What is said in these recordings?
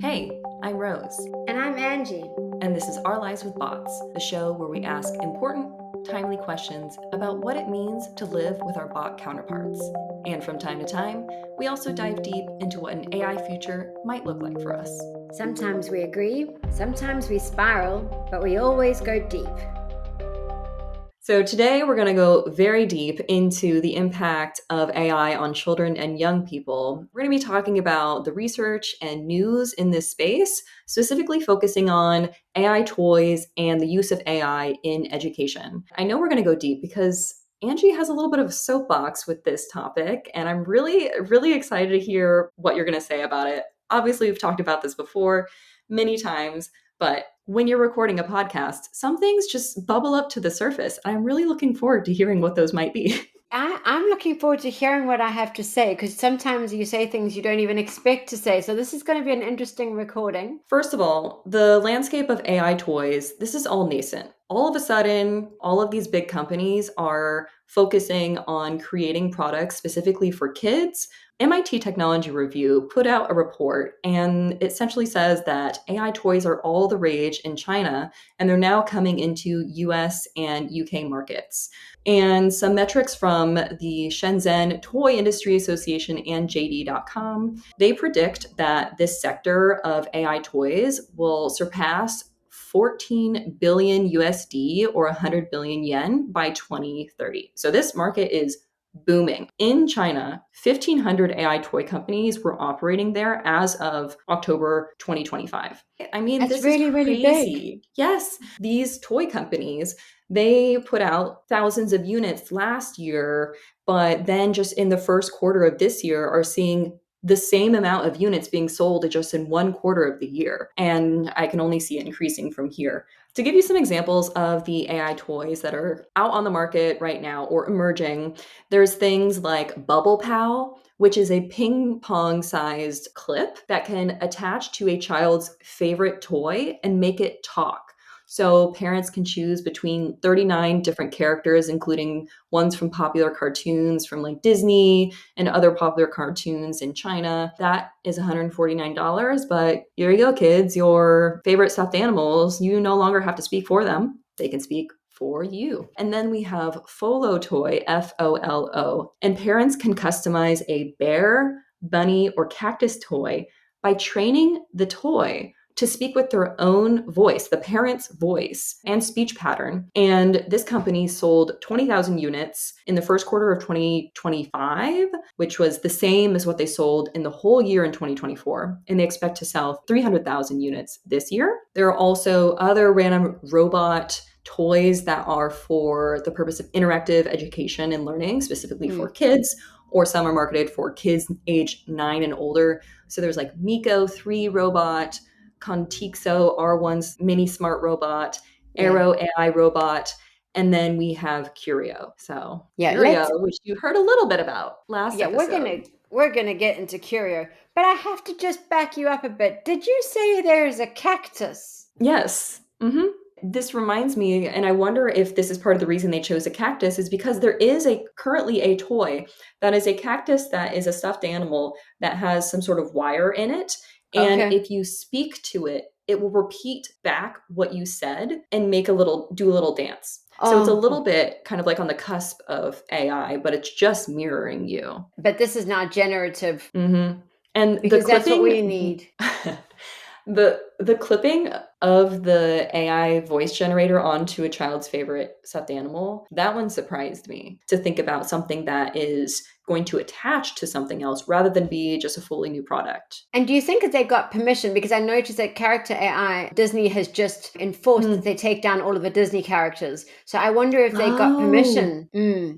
Hey, I'm Rose, And I'm Angie. and this is Our Lives with Bots, the show where we ask important, timely questions about what it means to live with our bot counterparts. And from time to time, we also dive deep into what an AI future might look like for us. Sometimes we agree, sometimes we spiral, but we always go deep. So, today we're going to go very deep into the impact of AI on children and young people. We're going to be talking about the research and news in this space, specifically focusing on AI toys and the use of AI in education. I know we're going to go deep because Angie has a little bit of a soapbox with this topic, and I'm really excited to hear what you're going to say about it. Obviously, we've talked about this before many times, but when you're recording a podcast, some things just bubble up to the surface. I'm really looking forward to hearing what those might be. I'm looking forward to hearing what I have to say because sometimes you say things you don't even expect to say. So this is going to be an interesting recording. First of all, the landscape of AI toys, this is all nascent. All of a sudden, all of these big companies are focusing on creating products specifically for kids. MIT Technology Review put out a report and it essentially says that AI toys are all the rage in China and they're now coming into US and UK markets. And some metrics from the Shenzhen Toy Industry Association and JD.com, they predict that this sector of AI toys will surpass 14 billion USD or 100 billion yen by 2030. So this market is booming. In China, 1,500 AI toy companies were operating there as of October 2025. I mean, That's this is really, really big. crazy. Yes, these toy companies, they put out thousands of units last year, but then just in the first quarter of this year are seeing the same amount of units being sold just in one quarter of the year. And I can only see it increasing from here. To give you some examples of the AI toys that are out on the market right now or emerging, there's things like Bubble Pow, which is a ping pong sized clip that can attach to a child's favorite toy and make it talk. So parents can choose between 39 different characters, including ones from popular cartoons from like Disney and other popular cartoons in China. That is $149. But here you go, kids. Your favorite stuffed animals, you no longer have to speak for them. They can speak for you. And then we have Folo Toy, FOLO. And parents can customize a bear, bunny, or cactus toy by training the toy to speak with their own voice, the parent's voice and speech pattern. And this company sold 20,000 units in the first quarter of 2025, which was the same as what they sold in the whole year in 2024. And they expect to sell 300,000 units this year. There are also other random robot toys that are for the purpose of interactive education and learning, specifically for kids, or some are marketed for kids age 9 and older. So there's like Miko 3 robot, Contixo R1's mini smart robot, Aero AI robot, and then we have Curio. So Yeah, Curio, which you heard a little bit about last we're episode. gonna get into Curio, but I have to just back you up a bit. Did you say there's a cactus? Yes. This reminds me, and I wonder if this is part of the reason they chose a cactus, is because there is currently a toy that is a cactus that is a stuffed animal that has some sort of wire in it. And Okay. if you speak to it, it will repeat back what you said and do a little dance. So it's a little Oh, bit kind of like on the cusp of AI, but it's just mirroring you. but this is not generative And the because that's what we clipping need. the clipping of the AI voice generator onto a child's favorite stuffed animal, that one surprised me to think about something that is going to attach to something else rather than be just a fully new product. And do you think that they got permission? Because I noticed that character AI, Disney has just enforced that Hmm. they take down all of the Disney characters. So I wonder if they got Oh. permission.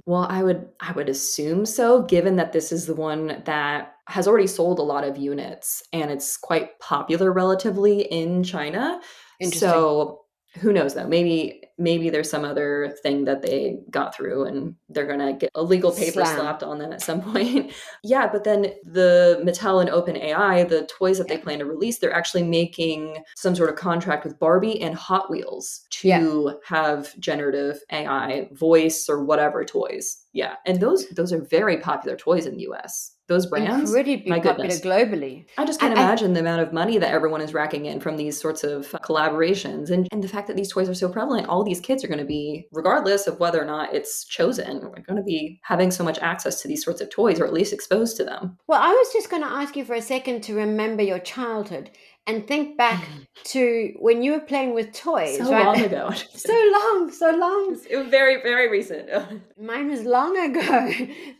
Well, I would assume so, given that this is the one that has already sold a lot of units and it's quite popular relatively in China. Interesting. So who knows though? Maybe there's some other thing that they got through and they're gonna get a legal paper Slam. slapped on them at some point. Yeah, but then the Mattel and OpenAI, the toys that they Yeah. plan to release, they're actually making some sort of contract with Barbie and Hot Wheels Yeah. to have generative AI voice or whatever toys. Yeah, and those are very popular toys in the US. Those brands, Incredibly my popular goodness. globally. I just And can't I imagine the amount of money that everyone is racking in from these sorts of collaborations. And the fact that these toys are so prevalent, all these kids are going to be, regardless of whether or not it's chosen, are going to be having so much access to these sorts of toys, or at least exposed to them. Well, I was just going to ask you for a second to remember your childhood and think back to when you were playing with toys, So long right? ago. So long, so long. It was very, very recent. Mine was long ago.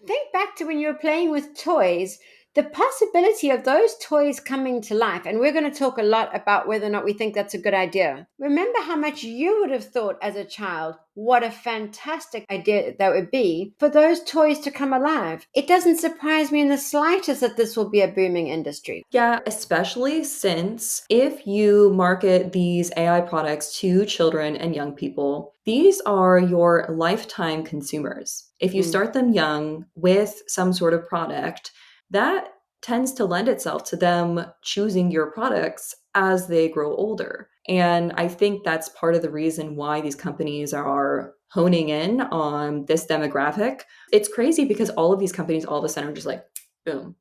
Think back to when you were playing with toys, the possibility of those toys coming to life. And we're going to talk a lot about whether or not we think that's a good idea. Remember how much you would have thought as a child what a fantastic idea that would be for those toys to come alive. It doesn't surprise me in the slightest that this will be a booming industry. Yeah, especially since if you market these AI products to children and young people, these are your lifetime consumers. If you Mm. start them young with some sort of product, that tends to lend itself to them choosing your products as they grow older. And I think that's part of the reason why these companies are honing in on this demographic. It's crazy because all of these companies all of a sudden are just like, boom,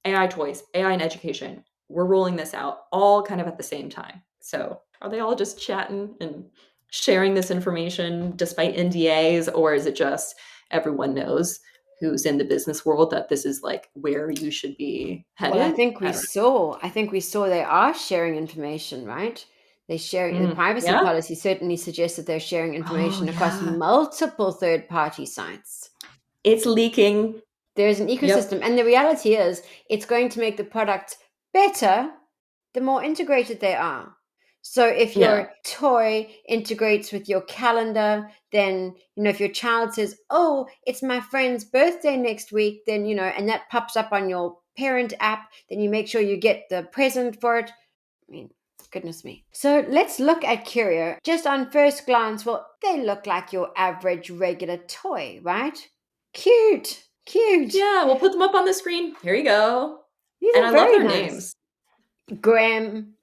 AI toys, AI in education. We're rolling this out all kind of at the same time. So are they all just chatting and sharing this information despite NDAs, or is it just everyone knows who's in the business world that this is like where you should be Well, I headed? think I we don't saw. I think we saw they are sharing information, right? They sharing the know. privacy Yeah. policy certainly suggests that they're sharing Oh information across yeah. multiple third-party sites. It's leaking. There's an Yep. ecosystem, and the reality is, it's going to make the product better the more integrated they are. So if Yeah. your toy integrates with your calendar, then, if your child says, "Oh, it's my friend's birthday next week," then, and that pops up on your parent app, then you make sure you get the present for it. I mean, goodness me. So let's look at Curio. Just on first glance, well, they look like your average regular toy, right? Cute, cute. Yeah, we'll put them up on the screen. Here you go. These And are I love very their nice. names. Graham,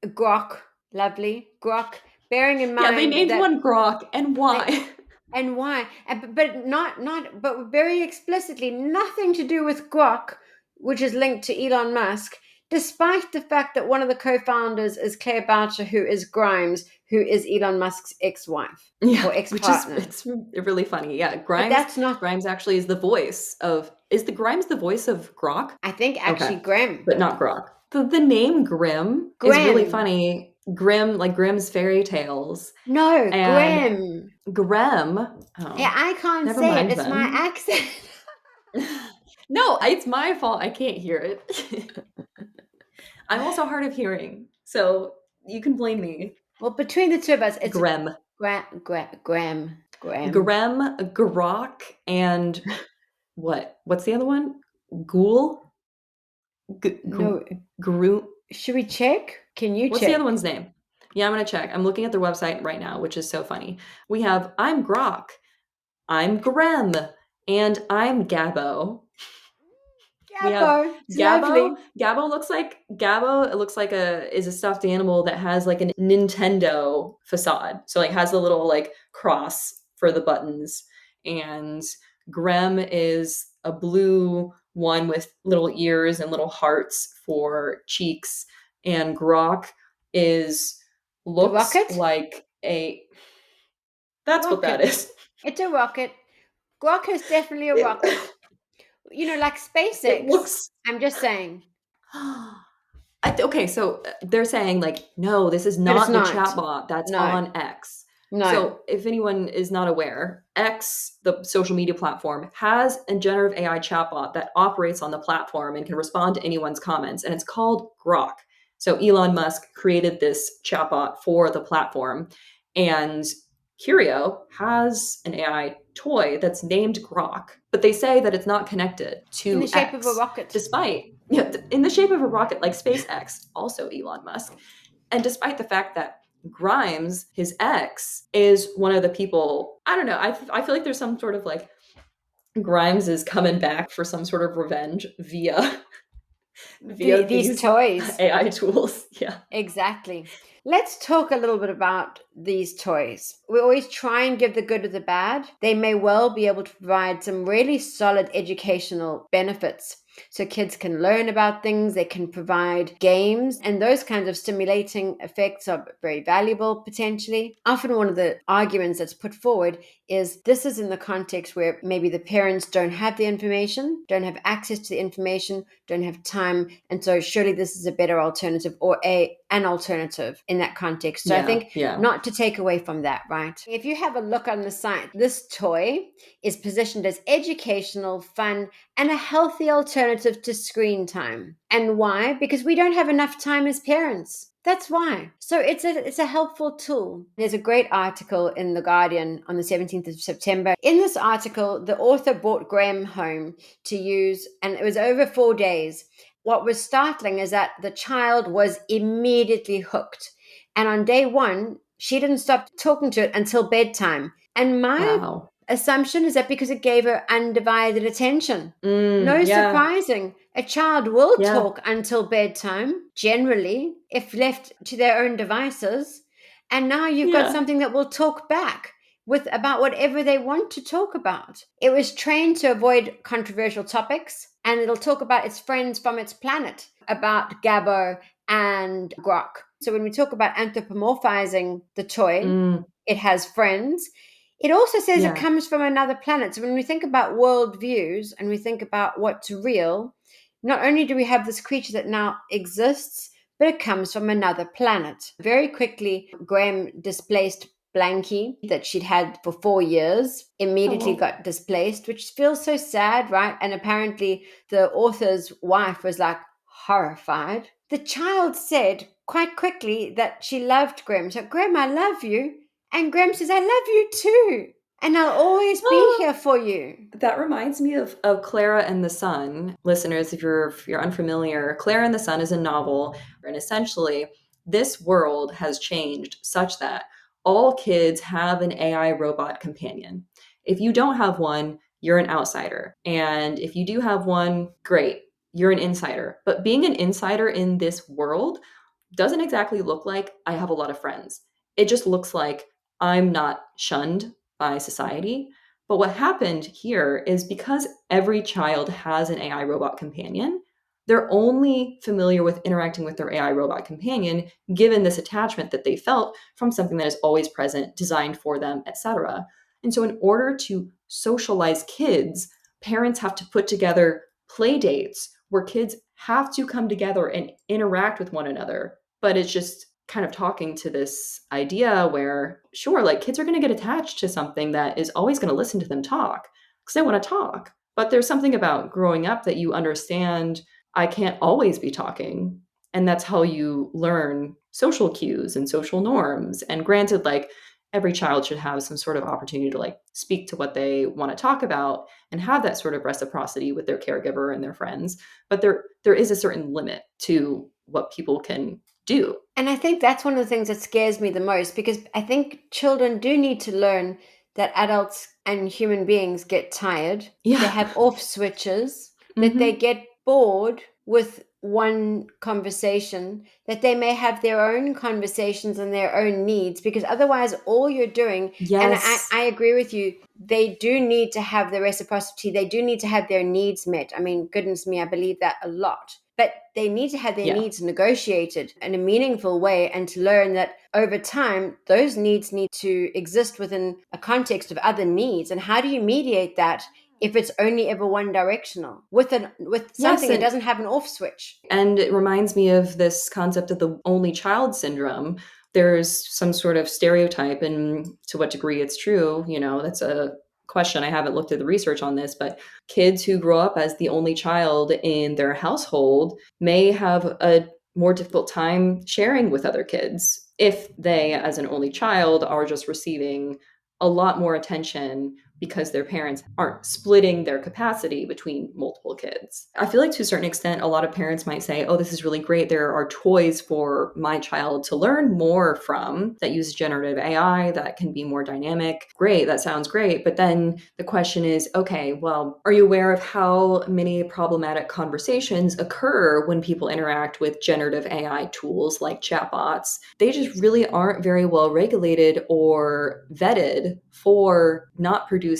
Grok, lovely. Grok, bearing in Yeah, they mind named that one Grok, and they, why? and why, but but very explicitly, nothing to do with Grok, which is linked to Elon Musk, despite the fact that one of the co-founders is Claire Boucher, who is Grimes, who is Elon Musk's ex-wife Yeah, or which is ex-partner. it's really funny. Yeah, But that's not, Grimes actually is the voice of is the Grimes the voice of Grok? I think, Okay, actually Graham. but not Grok. The name Grim is really Graham. funny. Grim, like Grimm's fairy tales, No, and Graham. Grem. Yeah, Oh, I can't never say it. mind It's my then. accent. No, it's my fault. I can't hear it. I'm also hard of hearing, so you can blame me. Well, between the two of us, it's Grem, Graham. Grem, Grok, and what? What's the other one? Ghoul? G- gr- No, Gru? should we check? Can you What's the other check? one's name? Yeah, I'm gonna check. I'm looking at their website right now, which is so funny. We have I'm Grok, I'm Grem, and I'm Gabbo. We have Gabbo, it's Gabbo. lovely. Gabbo. It looks like a is a stuffed animal that has like a Nintendo facade. So like has the little like cross for the buttons, and Grem is a blue one with little ears and little hearts for cheeks, and Grok is The looks rocket? like a. That's what that Rocket. is. It's a rocket. Grok is definitely a It, rocket. Like it SpaceX. looks. I'm just saying. Okay, so they're saying like, no, this is But it's not the not. chatbot that's No. on X. No. So if anyone is not aware, X, the social media platform, has a generative AI chatbot that operates on the platform and can respond to anyone's comments, and it's called Grok. So Elon Musk created this chatbot for the platform, and Curio has an AI toy that's named Grok, but they say that it's not connected In the to shape of a X, rocket. despite in the shape of a rocket like SpaceX, also Elon Musk. And despite the fact that Grimes, his ex, is one of the people, I don't know, I feel like there's some sort of like Grimes is coming back for some sort of revenge via via These these toys. AI tools. Yeah. Exactly. Let's talk a little bit about these toys. We always try and give the good or the bad. They may well be able to provide some really solid educational benefits. So kids can learn about things, they can provide games, and those kinds of stimulating effects are very valuable potentially. Often, one of the arguments that's put forward is this is in the context where maybe the parents don't have the information, don't have access to the information, don't have time, and so surely this is a better alternative or an alternative in that context. So I Yeah. think Yeah. not to take away from that, right? If you have a look on the site, this toy is positioned as educational, fun, and a healthy alternative to screen time. And why? Because we don't have enough time as parents. That's why. So it's a helpful tool. There's a great article in The Guardian on the 17th of September. In this article, the author brought Graham home to use, and it was over 4 days. What was startling is that the child was immediately hooked. And on day one, she didn't stop talking to it until bedtime. And my Wow. assumption is that because it gave her undivided attention. No Yeah. surprising. A child will Yeah. talk until bedtime, generally, if left to their own devices. And now you've got Yeah. something that will talk back with about whatever they want to talk about. It was trained to avoid controversial topics, and it'll talk about its friends from its planet, about Gabbo and Grok. So when we talk about anthropomorphizing the toy, Mm, it has friends. It also says it yeah. comes from another planet. So when we think about worldviews and we think about what's real, not only do we have this creature that now exists, but it comes from another planet. Very quickly, Graham displaced Blanky that she'd had for 4 years, immediately Oh. got displaced, which feels so sad, right? And apparently, the author's wife was like horrified. The child said quite quickly that she loved Graham. So, Graham, I love you. And Graham says, I love you too. And I'll always be Oh, here for you. that reminds me of Clara and the Sun. Listeners, if you're unfamiliar, Clara and the Sun is a novel, and essentially this world has changed such that all kids have an AI robot companion. If you don't have one, you're an outsider. And if you do have one, great, you're an insider. But being an insider in this world doesn't exactly look like I have a lot of friends. It just looks like I'm not shunned by society. But what happened here is because every child has an AI robot companion, they're only familiar with interacting with their AI robot companion given this attachment that they felt from something that is always present, designed for them, etc. And so in order to socialize kids, parents have to put together play dates where kids have to come together and interact with one another, but it's just kind of talking to this idea where, sure, like kids are going to get attached to something that is always going to listen to them talk because they want to talk. But there's something about growing up that you understand I can't always be talking. And that's how you learn social cues and social norms. And granted, like every child should have some sort of opportunity to like speak to what they want to talk about and have that sort of reciprocity with their caregiver and their friends. But there is a certain limit to what people can do. And I think that's one of the things that scares me the most because I think children do need to learn that adults and human beings get tired, they Yeah. have off switches, that they Hmm. get bored with one conversation, that they may have their own conversations and their own needs because otherwise, all you're doing, and Yes. I agree with you, they do need to have the reciprocity, they do need to have their needs met. I mean, goodness me, I believe that a lot, but they need to have their Yeah. needs negotiated in a meaningful way and to learn that over time those needs need to exist within a context of other needs. And how do you mediate that if it's only ever one directional with Yes. something that doesn't have an off switch? And it reminds me of this concept of the only child syndrome. There's some sort of stereotype, and to what degree it's true, that's a question. I haven't looked at the research on this, but kids who grow up as the only child in their household may have a more difficult time sharing with other kids if they, as an only child, are just receiving a lot more attention because their parents aren't splitting their capacity between multiple kids. I feel like to a certain extent, a lot of parents might say, oh, this is really great. There are toys for my child to learn more from that use generative AI that can be more dynamic. Great, that sounds great. But then the question is, okay, well, are you aware of how many problematic conversations occur when people interact with generative AI tools like chatbots? They just really aren't very well regulated or vetted for not producing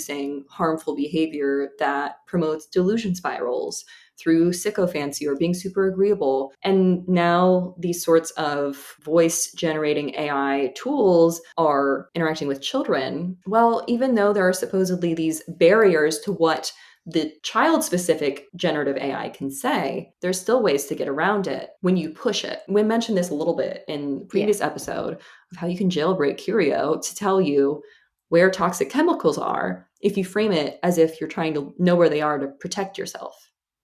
harmful behavior that promotes delusion spirals through sycophancy or being super agreeable. And now these sorts of voice generating AI tools are interacting with children. Well, even though there are supposedly these barriers to what the child specific generative AI can say, there's still ways to get around it when you push it. We mentioned this a little bit in the Yeah. previous episode of how you can jailbreak Curio to tell you where toxic chemicals are if you frame it as if you're trying to know where they are to protect yourself.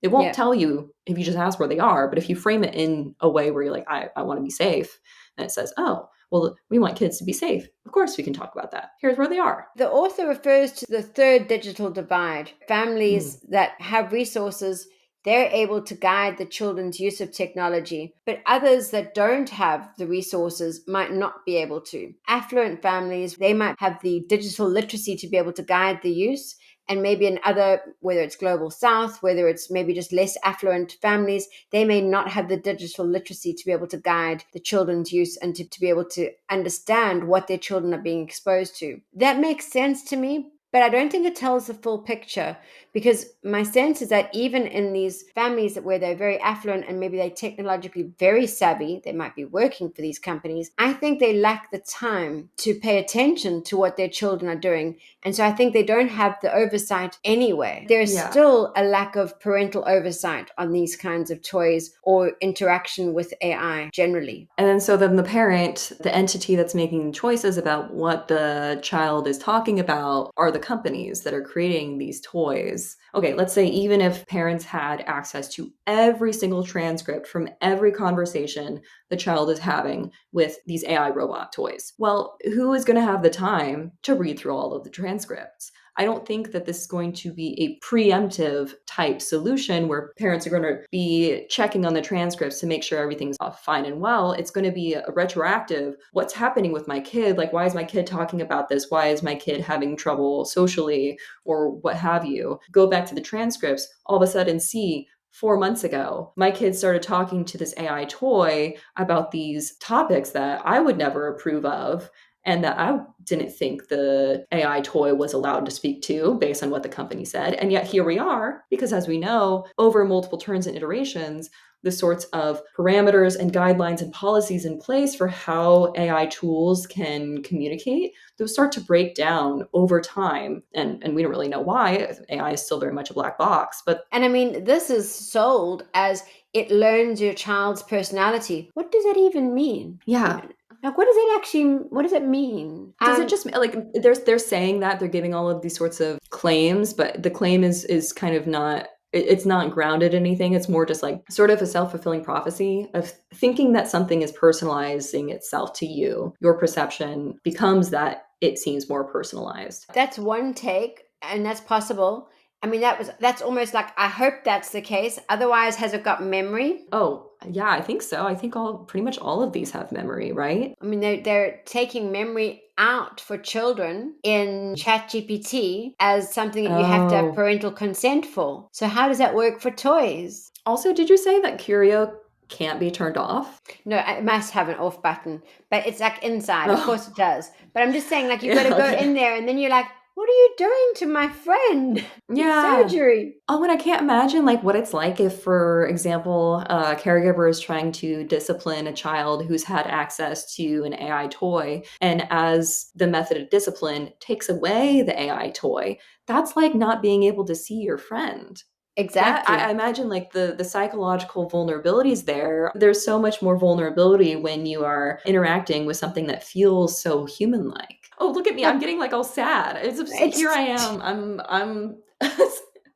It won't Yeah. tell you if you just ask where they are, but if you frame it in a way where you're like, I want to be safe, and it says, oh, well, we want kids to be safe. Of course, we can talk about that. Here's where they are. The author refers to the third digital divide. Mm. Families that have resources, they're able to guide the children's use of technology, but others that don't have the resources might not be able to. Affluent families, they might have the digital literacy to be able to guide the use, and maybe in other, whether it's global south, whether it's maybe just less affluent families, they may not have the digital literacy to be able to guide the children's use and to be able to understand what their children are being exposed to. That makes sense to me, but I don't think it tells the full picture, because my sense is that even in these families that where they're very affluent and maybe they're technologically very savvy, they might be working for these companies, I think they lack the time to pay attention to what their children are doing. And so I think they don't have the oversight anyway. There's Yeah. still a lack of parental oversight on these kinds of toys or interaction with AI generally. And then the parent, the entity that's making choices about what the child is talking about, are the companies that are creating these toys. Okay, let's say even if parents had access to every single transcript from every conversation the child is having with these AI robot toys. Well, who is going to have the time to read through all of the transcripts? I don't think that this is going to be a preemptive type solution where parents are going to be checking on the transcripts to make sure everything's fine and well. It's going to be a retroactive, what's happening with my kid? Like, why is my kid talking about this? Why is my kid having trouble socially or what have you? Go back to the transcripts, all of a sudden see 4 months ago, my kids started talking to this AI toy about these topics that I would never approve of and that I didn't think the AI toy was allowed to speak to based on what the company said. And yet here we are, because as we know, over multiple turns and iterations, the sorts of parameters and guidelines and policies in place for how AI tools can communicate, those start to break down over time. And we don't really know why. AI is still very much a black box. But And I mean, this is sold as it learns your child's personality. What does that even mean? yeah, Like, what does it actually? What does it mean? does it just like they're saying that they're giving all of these sorts of claims, but the claim is kind of not it's not grounded in anything. It's more just like sort of a self-fulfilling prophecy of thinking that something is personalizing itself to you. Your perception becomes that it seems more personalized. That's one take, and that's possible. I mean, that's almost like I hope that's the case. Otherwise, has it got memory? Oh, yeah, I think so. I think all pretty much all of these have memory, right? I mean, they're taking memory out for children in ChatGPT as something that you have to have Oh. parental consent for. So how does that work for toys? Also, did you say that Curio can't be turned off? No, it must have an off button, but it's like inside. Of Oh, course it does. But I'm just saying, like, you got to yeah, go in okay. there and then you're like, what are you doing to my friend? It's Yeah. surgery. Oh, and I can't imagine like what it's like if, for example, a caregiver is trying to discipline a child who's had access to an AI toy, and as the method of discipline takes away the AI toy, that's like not being able to see your friend. That I Exactly. imagine like the psychological vulnerabilities there. There's so much more vulnerability when you are interacting with something that feels so human-like. Oh, look at me! I'm Like, getting like all sad. It's here it's I am. I'm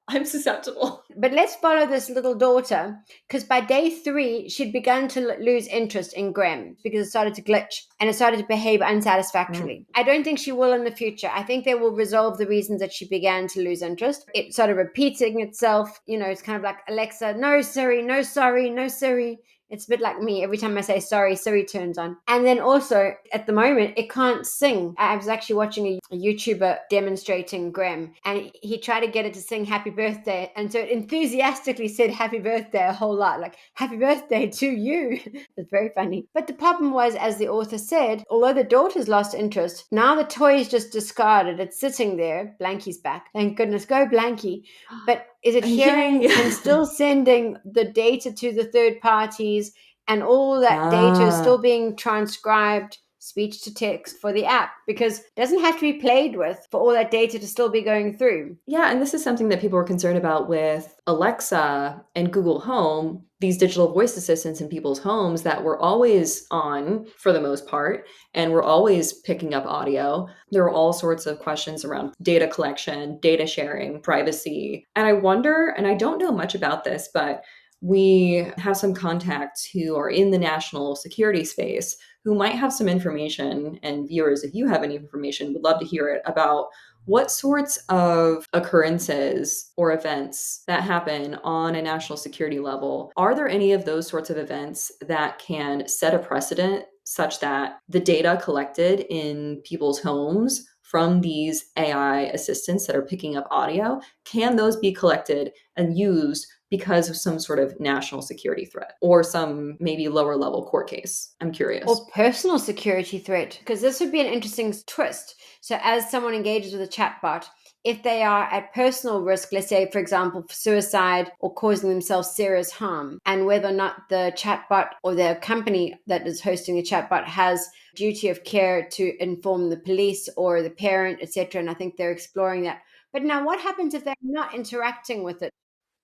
I'm susceptible. But let's follow this little daughter, because by day 3, she'd begun to lose interest in Graham because it started to glitch and it started to behave Mm. unsatisfactorily. I don't think she will in the future. I think they will resolve the reasons that she began to lose interest. It started repeating itself. It's kind of like Alexa, no, Siri, no, sorry, no, Siri. It's a bit like me. Every time I say sorry, Siri turns on. And then also, at the moment, it can't sing. I was actually watching a YouTuber demonstrating Graham, and he tried to get it to sing happy birthday. And so it enthusiastically said happy birthday a whole lot, like happy birthday to you. It's very funny. But the problem was, as the author said, although the daughter's lost interest, now the toy is just discarded. It's sitting there. Blanky's back. Thank goodness. Go, Blanky. But is it hearing Yay. and still sending the data to the third parties, and all that data is still Ah. being transcribed speech to text for the app, because it doesn't have to be played with for all that data to still be going through. Yeah, and this is something that people were concerned about with Alexa and Google Home, these digital voice assistants in people's homes that were always on for the most part, and were always picking up audio. There were all sorts of questions around data collection, data sharing, privacy. And I wonder, and I don't know much about this, but we have some contacts who are in the national security space who might have some information. And viewers, if you have any information, would love to hear it about what sorts of occurrences or events that happen on a national security level? Are there any of those sorts of events that can set a precedent such that the data collected in people's homes from these AI assistants that are picking up audio, can those be collected and used because of some sort of national security threat or some maybe lower level court case? I'm curious. Or personal security threat, because this would be an interesting twist. So, as someone engages with a chatbot, if they are at personal risk, let's say, for example, for suicide or causing themselves serious harm, and whether or not the chatbot or the company that is hosting the chatbot has duty of care to inform the police or the parent, etc. And I think they're exploring that. But now, what happens if they're not interacting with it,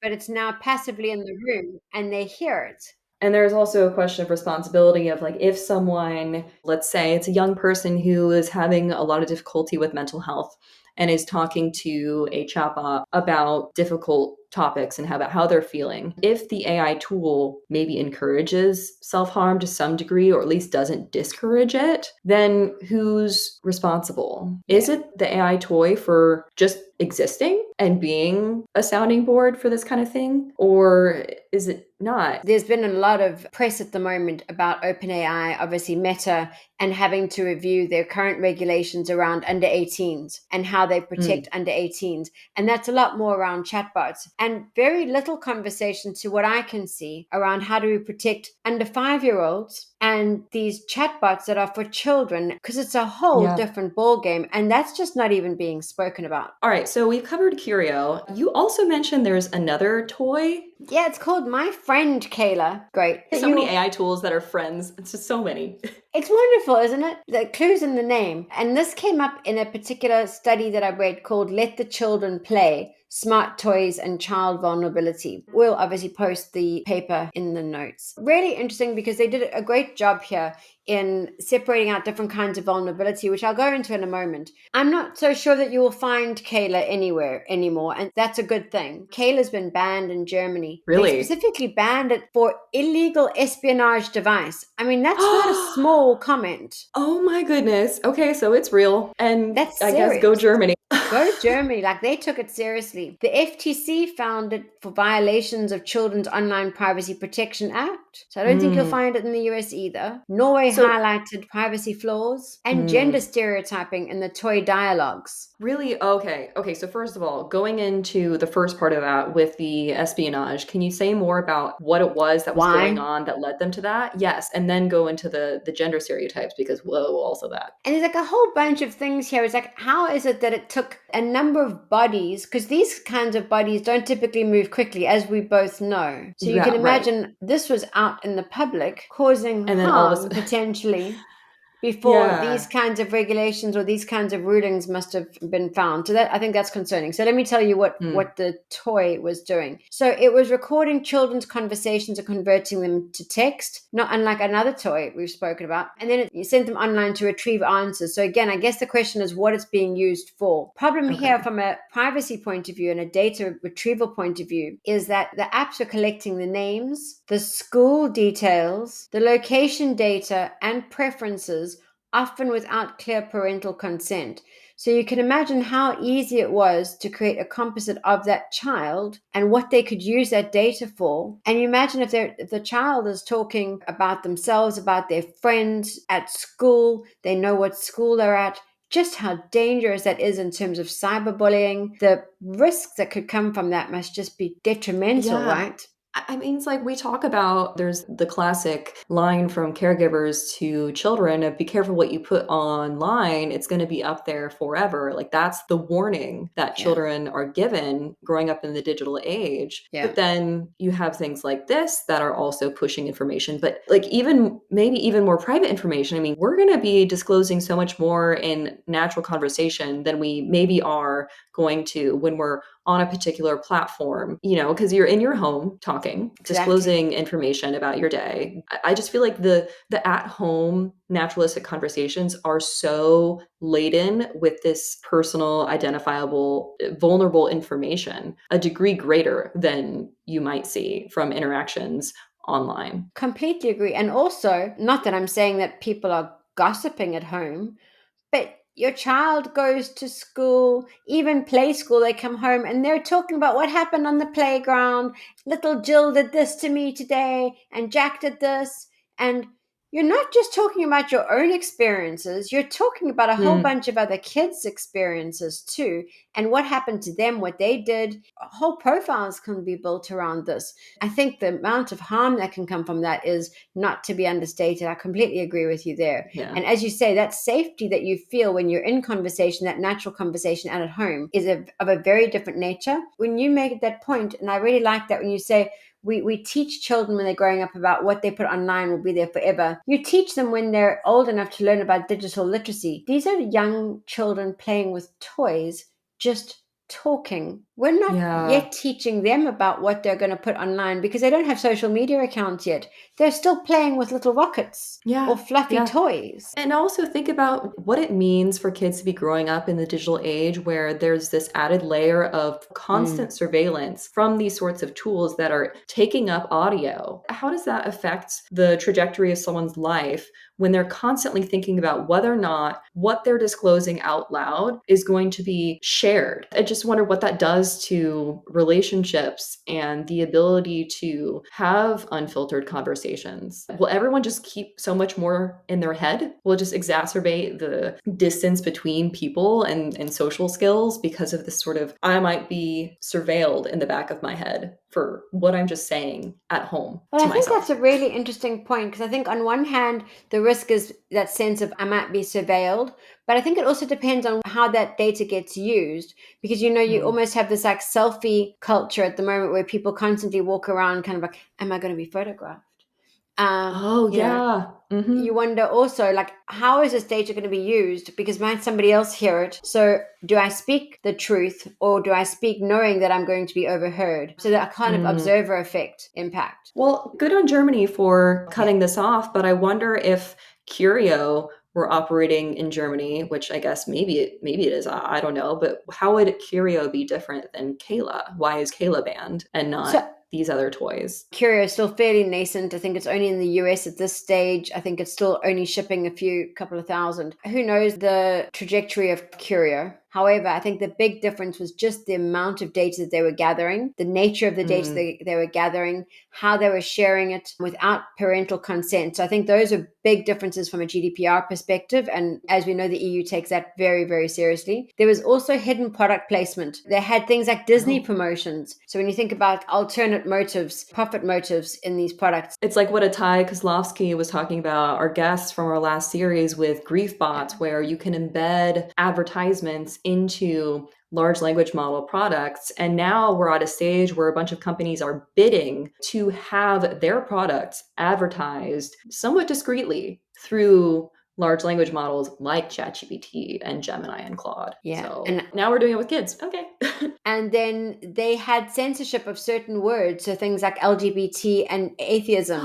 but it's now passively in the room and they hear it? And there's also a question of responsibility of like if someone, let's say it's a young person who is having a lot of difficulty with mental health and is talking to a chatbot about difficult topics and about how they're feeling. If the AI tool maybe encourages self-harm to some degree or at least doesn't discourage it, then who's responsible? Is Yeah. it the AI toy for just existing and being a sounding board for this kind of thing? Or is it not? There's been a lot of press at the moment about OpenAI, obviously Meta, and having to review their current regulations around under 18s and how they Mm, protect under 18s. And that's a lot more around chatbots, and very little conversation, to what I can see, around how do we protect under 5-year-olds and these chatbots that are for children, because it's a whole yeah. different ball game, and that's just not even being spoken about. All right, so we've covered Curio. You also mentioned there's another toy. Yeah, it's called My Friend Kayla. Great. So many AI tools that are friends. It's just so many. It's wonderful, isn't it? The clues in the name. And this came up in a particular study that I read called Let the Children Play: Smart Toys and Child Vulnerability. We'll obviously post the paper in the notes. Really interesting, because they did a great job here in separating out different kinds of vulnerability, which I'll go into in a moment. I'm not so sure that you will find Kayla anywhere anymore, and that's a good thing. Kayla's been banned in Germany. They Really? specifically banned it for illegal espionage device. I mean, that's not a small comment. Oh my goodness. Okay, so it's real. And That's I guess go serious. Germany. Go Germany. Like, they took it seriously. The FTC found it for violations of Children's Online Privacy Protection Act. So I don't think you'll Mm. find it in the US either. Norway So, highlighted privacy flaws and gender mm. stereotyping in the toy dialogues. Really? Okay. Okay. So, first of all, going into the first part of that with the espionage, can you say more about what it was that was going Why? on that led them to that? Yes. And then go into the gender stereotypes because, whoa, also that. And there's like a whole bunch of things here. It's like, how is it that it took a number of bodies? Because these kinds of bodies don't typically move quickly, as we both know. So you can Yeah, right. imagine this was out in the public, causing And then all of a harm sudden, potentially. before these Yeah. kinds of regulations or these kinds of rulings must have been found. So that I think that's concerning. So let me tell you Mm. what the toy was doing. So it was recording children's conversations and converting them to text, not unlike another toy we've spoken about. And then you sent them online to retrieve answers. So again, I guess the question is what it's being used for. Problem here Okay. from a privacy point of view and a data retrieval point of view is that the apps are collecting the names, the school details, the location data, and preferences, often without clear parental consent. So you can imagine how easy it was to create a composite of that child and what they could use that data for. And you imagine if the child is talking about themselves, about their friends at school, they know what school they're at, just how dangerous that is in terms of cyberbullying. The risks that could come from that must just be detrimental, Yeah. right? I mean, it's like we talk about, there's the classic line from caregivers to children of be careful what you put online. It's going to be up there forever. Like that's the warning that Yeah. children are given growing up in the digital age. Yeah. But then you have things like this that are also pushing information, but like even maybe even more private information. I mean, we're going to be disclosing so much more in natural conversation than we maybe are going to when we're on a particular platform, because you're in your home talking, Exactly. disclosing information about your day. I just feel like the at-home naturalistic conversations are so laden with this personal, identifiable, vulnerable information, a degree greater than you might see from interactions online. Completely agree. And also, not that I'm saying that people are gossiping at home, but your child goes to school, even play school, they come home and they're talking about what happened on the playground. Little Jill did this to me today, and Jack did this. And you're not just talking about your own experiences, you're talking about a whole Mm, bunch of other kids' experiences too, and what happened to them, what they did. Whole profiles can be built around this. I think the amount of harm that can come from that is not to be understated. I completely agree with you there. yeah. And as you say, that safety that you feel when you're in conversation, that natural conversation and at home, is of a very different nature. When you make that point, and I really like that when you say, we teach children when they're growing up about what they put online will be there forever. You teach them when they're old enough to learn about digital literacy. These are young children playing with toys, just talking. We're not Yeah. yet teaching them about what they're going to put online because they don't have social media accounts yet. They're still playing with little rockets or Yeah. fluffy Yeah. toys. And also think about what it means for kids to be growing up in the digital age where there's this added layer of Mm. constant surveillance from these sorts of tools that are taking up audio. How does that affect the trajectory of someone's life when they're constantly thinking about whether or not what they're disclosing out loud is going to be shared? I just wonder what that does to relationships and the ability to have unfiltered conversations. Will everyone just keep so much more in their head? Will it just exacerbate the distance between people and social skills because of this sort of, I might be surveilled in the back of my head for what I'm just saying at home Well, to I think that's myself? a really interesting point because I think on one hand, the risk is that sense of I might be surveilled, but I think it also depends on how that data gets used because you Mm. almost have this like selfie culture at the moment where people constantly walk around kind of like, am I going to be photographed? Um, Oh, you know, yeah. you Hmm. wonder also like how is this data going to be used because might somebody else hear it, so do I speak the truth or do I speak knowing that I'm going to be overheard, so that kind of Mm. observer effect impact. Well, good on Germany for Yeah. cutting this off, but I wonder if Curio were operating in Germany, which I guess maybe it is. I don't know, but how would Curio be different than Kayla? Why is Kayla banned and So not these other toys? Curio is still fairly nascent. I think it's only in the US at this stage. I think it's still only shipping a few couple of thousand. Who knows the trajectory of Curio? However, I think the big difference was just the amount of data that they were gathering, the nature of the data Mm. they were gathering, how they were sharing it without parental consent. So I think those are big differences from a GDPR perspective. And as we know, the EU takes that very, very seriously. There was also hidden product placement. They had things like Disney Oh. promotions. So when you think about alternate motives, profit motives in these products. It's like what Atai Kozlovsky was talking about, our guests from our last series with grief Yeah. bots, where you can embed advertisements into large language model products. And now we're at a stage where a bunch of companies are bidding to have their products advertised somewhat discreetly through large language models like ChatGPT and Gemini and Claude. Yeah. So now we're doing it with kids. Okay. And then they had censorship of certain words. So things like LGBT and atheism,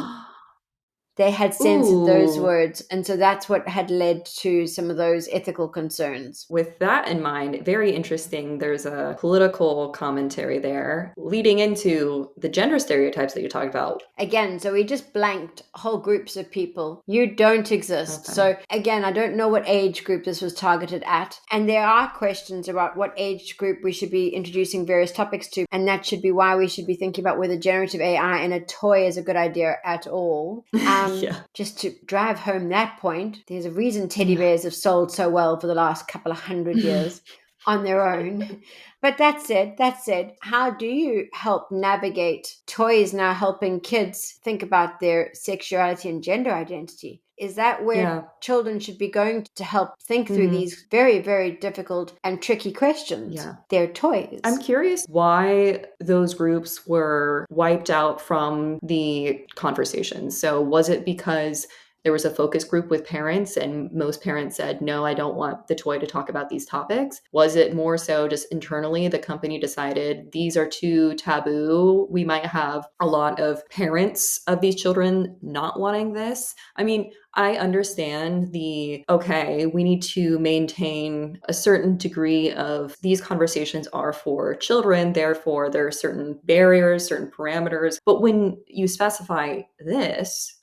they had censored those Ooh, words. And so that's what had led to some of those ethical concerns. with that in mind, very interesting. There's a political commentary there leading into the gender stereotypes that you talked about. Again, so we just blanked whole groups of people. You don't exist. Okay. So again, I don't know what age group this was targeted at. And there are questions about what age group we should be introducing various topics to. And that should be why we should be thinking about whether generative AI in a toy is a good idea at all. Yeah. Just to drive home that point, there's a reason teddy bears have sold so well for the last couple of 100 years on their own. But that said, how do you help navigate toys now helping kids think about their sexuality and gender identity? Is that where Yeah. children should be going to help think through Mhm. these very, very difficult and tricky questions? Yeah. Their I'm toys. curious why those groups were wiped out from the conversation. So, was it because there was a focus group with parents and most parents said, no, I don't want the toy to talk about these topics? Was it more so just internally the company decided these are too taboo? We might have a lot of parents of these children not wanting this. I mean, I understand the okay, we need to maintain a certain degree of these conversations are for children, therefore there are certain barriers, certain parameters. But when you specify this,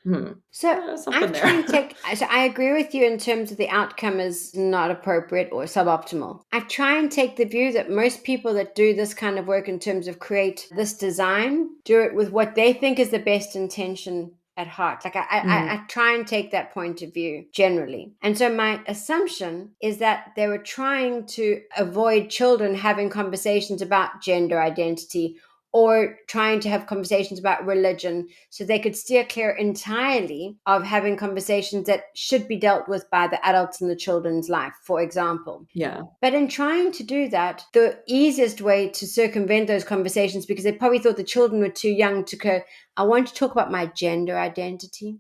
So I something try there. and take, so I agree with you in terms of the outcome is not appropriate or suboptimal. I try and take the view that most people that do this kind of work in terms of create this design do it with what they think is the best intention at heart. Like I try and take that point of view generally. And so my assumption is that they were trying to avoid children having conversations about gender identity or trying to have conversations about religion so they could steer clear entirely of having conversations that should be dealt with by the adults in the children's life, for example. Yeah. But in trying to do that, the easiest way to circumvent those conversations, because they probably thought the children were too young to go, I want to talk about my gender identity,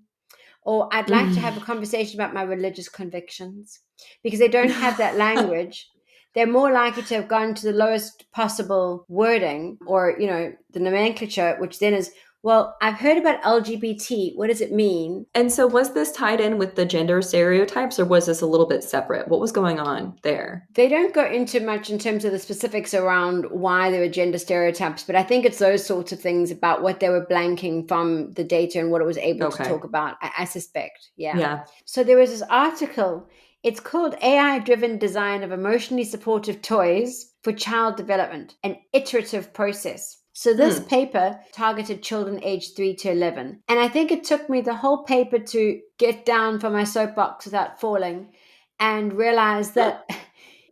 or I'd like to have a conversation about my religious convictions, because they don't have that language. They're more likely to have gone to the lowest possible wording or, the nomenclature, which then is, well, I've heard about LGBT. What does it mean? And so was this tied in with the gender stereotypes or was this a little bit separate? What was going on there? They don't go into much in terms of the specifics around why there were gender stereotypes, but I think it's those sorts of things about what they were blanking from the data and what it was able to Okay. talk about. I suspect. Yeah. Yeah. So there was this article. It's called AI Driven Design of Emotionally Supportive Toys for Child Development, an iterative process. So this Hmm. paper targeted children aged 3 to 11. And I think it took me the whole paper to get down from my soapbox without falling and realize that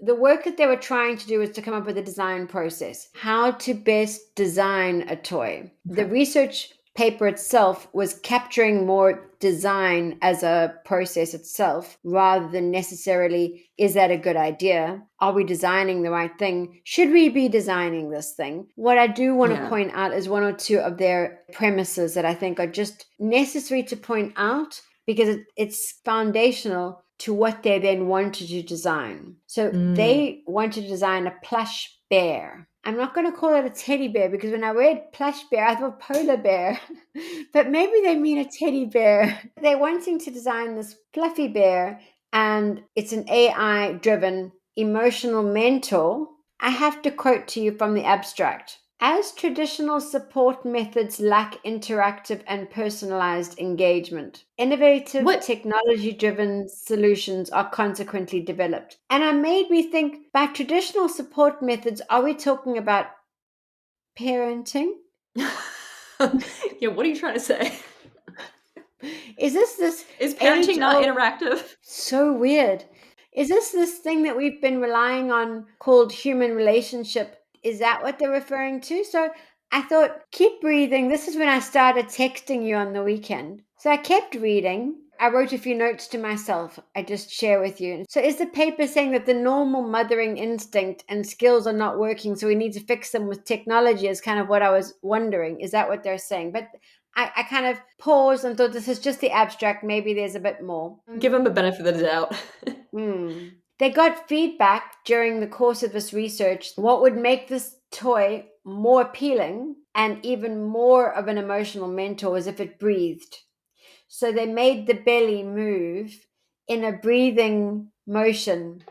the work that they were trying to do was to come up with a design process, how to best design a toy. The Okay. research paper itself was capturing more design as a process itself rather than necessarily, is that a good idea? Are we designing the right thing? Should we be designing this thing? What I do want to Yeah. point out is one or two of their premises that I think are just necessary to point out because it's foundational to what they then wanted to design. So Mm. they wanted to design a plush bear. I'm not going to call it a teddy bear because when I read plush bear, I thought polar bear, but maybe they mean a teddy bear. They're wanting to design this fluffy bear, and it's an AI driven emotional mentor. I have to quote to you from the abstract. As traditional support methods lack interactive and personalized engagement, innovative What? technology driven solutions are consequently developed. And it made me think by traditional support methods, are we talking about parenting? Yeah, what are you trying to say? Is this Is parenting age not old? interactive? So weird. Is this thing that we've been relying on called human relationship? Is that what they're referring to? So I thought, keep breathing. This is when I started texting you on the weekend. So I kept reading. I wrote a few notes to myself. I just share with you. So is the paper saying that the normal mothering instinct and skills are not working, so we need to fix them with technology? Is kind of what I was wondering. Is that what they're saying? But I kind of paused and thought, this is just the abstract. Maybe there's a bit more. Give them the benefit of the doubt. Hmm. They got feedback during the course of this research. What would make this toy more appealing and even more of an emotional mentor is if it breathed. So they made the belly move in a breathing motion.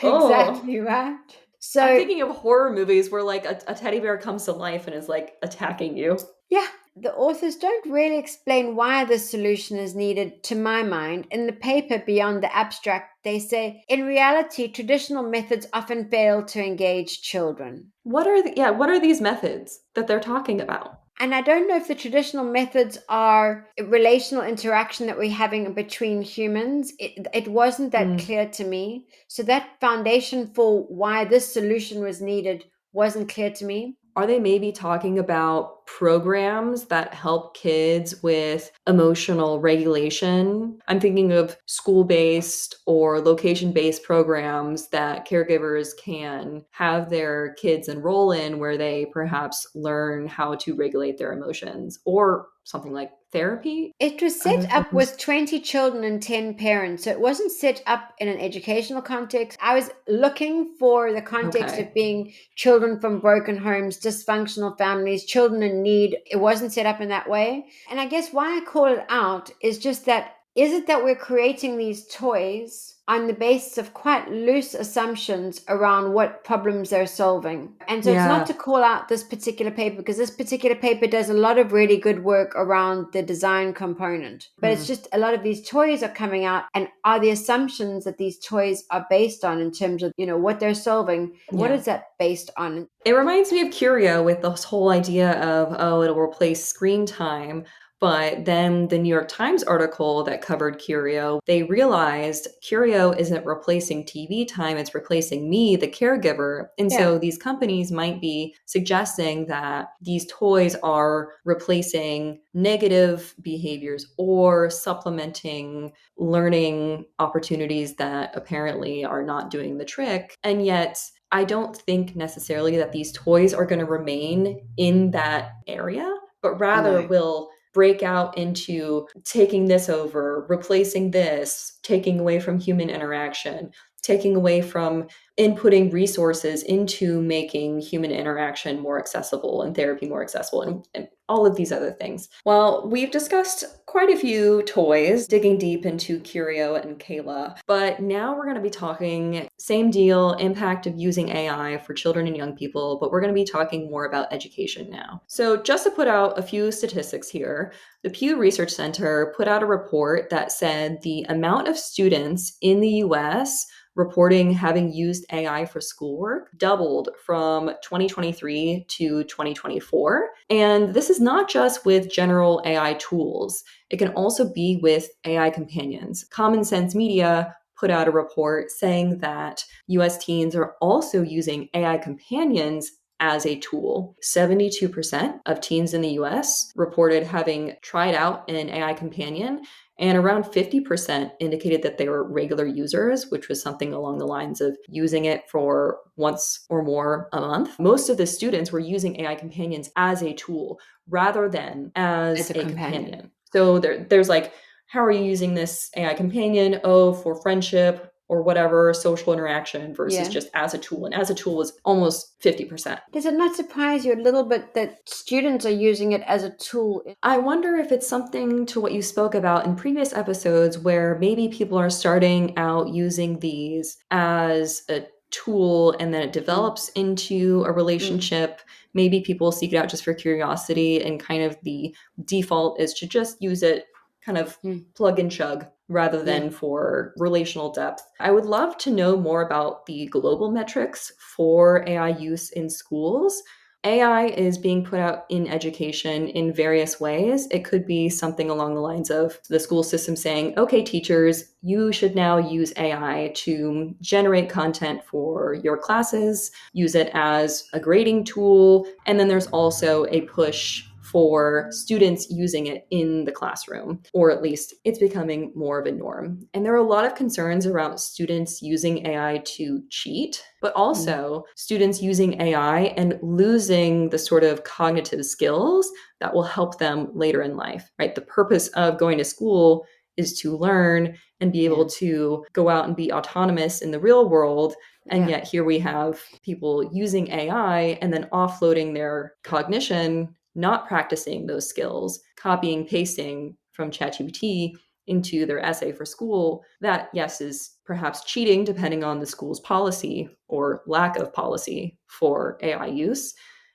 Oh, Exactly right. I'm So, thinking of horror movies where like a teddy bear comes to life and is like attacking you. yeah, the authors don't really explain why this solution is needed, to my mind. In the paper Beyond the Abstract, they say, in reality, traditional methods often fail to engage children. What are these methods that they're talking about? And I don't know if the traditional methods are relational interaction that we're having between humans. It wasn't that Hmm. clear to me. So that foundation for why this solution was needed wasn't clear to me. Are they maybe talking about programs that help kids with emotional regulation? I'm thinking of school based or location based programs that caregivers can have their kids enroll in where they perhaps learn how to regulate their emotions or something like therapy. It was Other set up things. with 20 children and 10 parents. So it wasn't set up in an educational context. I was looking for the context Okay. of being children from broken homes, dysfunctional families, children in need. It wasn't set up in that way. And I guess why I call it out is just that is it that we're creating these toys on the basis of quite loose assumptions around what problems they're solving? And so it's not Yeah. to call out this particular paper because this particular paper does a lot of really good work around the design component. But it's Hmm. just a lot of these toys are coming out, and are the assumptions that these toys are based on in terms of, what they're solving, what Yeah. is that based on? It reminds me of Curio with this whole idea of, oh, it'll replace screen time. But then the New York Times article that covered Curio, they realized Curio isn't replacing TV time, it's replacing me, the caregiver. And Yeah. so these companies might be suggesting that these toys are replacing negative behaviors or supplementing learning opportunities that apparently are not doing the trick. And yet, I don't think necessarily that these toys are going to remain in that area, but rather No. will break out into taking this over, replacing this, taking away from human interaction, taking away from inputting resources into making human interaction more accessible and therapy more accessible and all of these other things. Well, we've discussed quite a few toys, digging deep into Curio and Cayla, but now we're going to be talking same deal, impact of using AI for children and young people, but we're going to be talking more about education now. So just to put out a few statistics here, the Pew Research Center put out a report that said the amount of students in the US reporting having used AI for schoolwork doubled from 2023 to 2024. And this is not just with general AI tools, it can also be with AI companions. Common Sense Media put out a report saying that US teens are also using AI companions as a tool. 72% of teens in the US reported having tried out an AI companion, and around 50% indicated that they were regular users, which was something along the lines of using it for once or more a month. Most of the students were using AI companions as a tool rather than As as a a companion. companion. So there's like, how are you using this AI companion? Oh, for friendship or whatever, social interaction versus Yeah. just as a tool. And as a tool is almost 50%. Does it not surprise you a little bit that students are using it as a tool? I wonder if it's something to what you spoke about in previous episodes where maybe people are starting out using these as a tool and then it Mm, develops into a mm, relationship. Maybe people seek it out just for curiosity and kind of the default is to just use it kind of mm, plug and chug rather yeah. than for relational depth. I would love to know more about the global metrics for AI use in schools. AI is being put out in education in various ways. It could be something along the lines of the school system saying, okay, teachers, you should now use AI to generate content for your classes, use it as a grading tool. And then there's also a push for students using it in the classroom, or at least it's becoming more of a norm. And there are a lot of concerns around students using AI to cheat, but Mm. also students using AI and losing the sort of cognitive skills that will help them later in life, right? The purpose of going to school is to learn and be able Yeah. to go out and be autonomous in the real world. And Yeah. yet here we have people using AI and then offloading their cognition, not practicing those skills, copying, pasting from ChatGPT into their essay for school. That, yes, is perhaps cheating depending on the school's policy or lack of policy for AI use.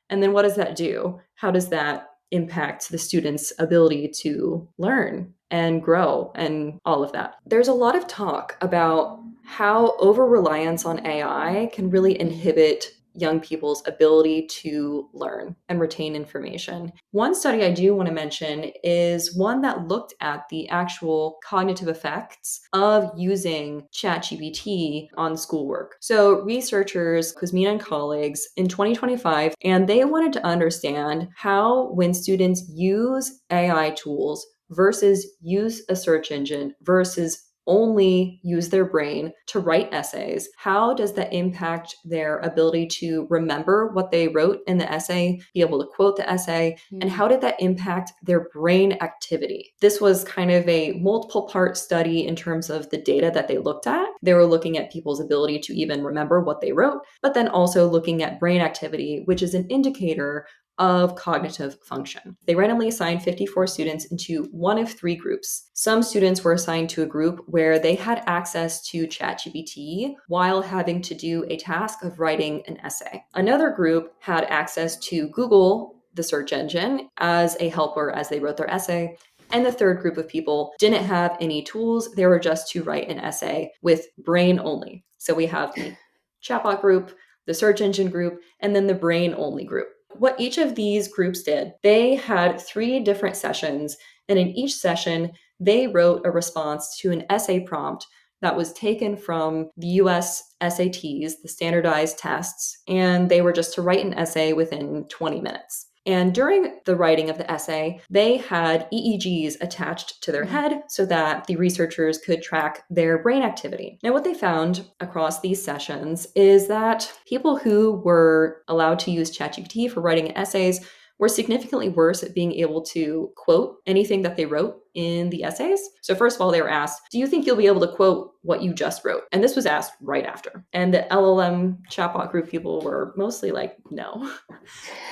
And then what does that do? How does that impact the student's ability to learn and grow and all of that? There's a lot of talk about how over reliance on AI can really Mm. inhibit young people's ability to learn and retain information. One study I do want to mention is one that looked at the actual cognitive effects of using ChatGPT on schoolwork. So, researchers, Kuzmina and colleagues, in 2025, and they wanted to understand how, when students use AI tools versus use a search engine versus only use their brain to write essays, how does that impact their ability to remember what they wrote in the essay, be able to quote the essay, and Mm. how did that impact their brain activity? This was kind of a multiple part study in terms of the data that they looked at. They were looking at people's ability to even remember what they wrote, but then also looking at brain activity, which is an indicator of cognitive function. They randomly assigned 54 students into one of three groups. Some students were assigned to a group where they had access to ChatGPT while having to do a task of writing an essay. Another group had access to Google, the search engine, as a helper as they wrote their essay. And the third group of people didn't have any tools. They were just to write an essay with brain only. So we have the chatbot group, the search engine group, and then the brain only group. What each of these groups did, they had 3 different sessions, and in each session, they wrote a response to an essay prompt that was taken from the US SATs, the standardized tests, and they were just to write an essay within 20 minutes. And during the writing of the essay, they had EEGs attached to their Mm. head so that the researchers could track their brain activity. Now, what they found across these sessions is that people who were allowed to use ChatGPT for writing essays were significantly worse at being able to quote anything that they wrote in the essays. So, first of all, they were asked, do you think you'll be able to quote what you just wrote? And this was asked right after. And the LLM chatbot group people were mostly like, no.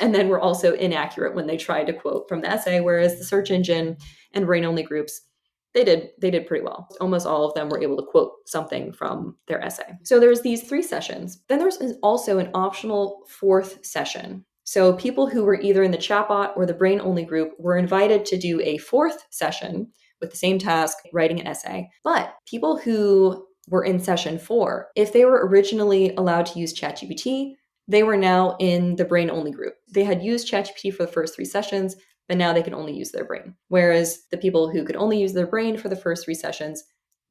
And then were also inaccurate when they tried to quote from the essay, whereas the search engine and brain only groups, they did pretty well. Almost all of them were able to quote something from their essay. So there's these 3 sessions. Then there's also an optional fourth session. So people who were either in the chatbot or the brain only group were invited to do a fourth session with the same task, writing an essay. But people who were in session 4, if they were originally allowed to use ChatGPT, they were now in the brain only group. They had used ChatGPT for the first 3 sessions, but now they could only use their brain. Whereas the people who could only use their brain for the first 3 sessions,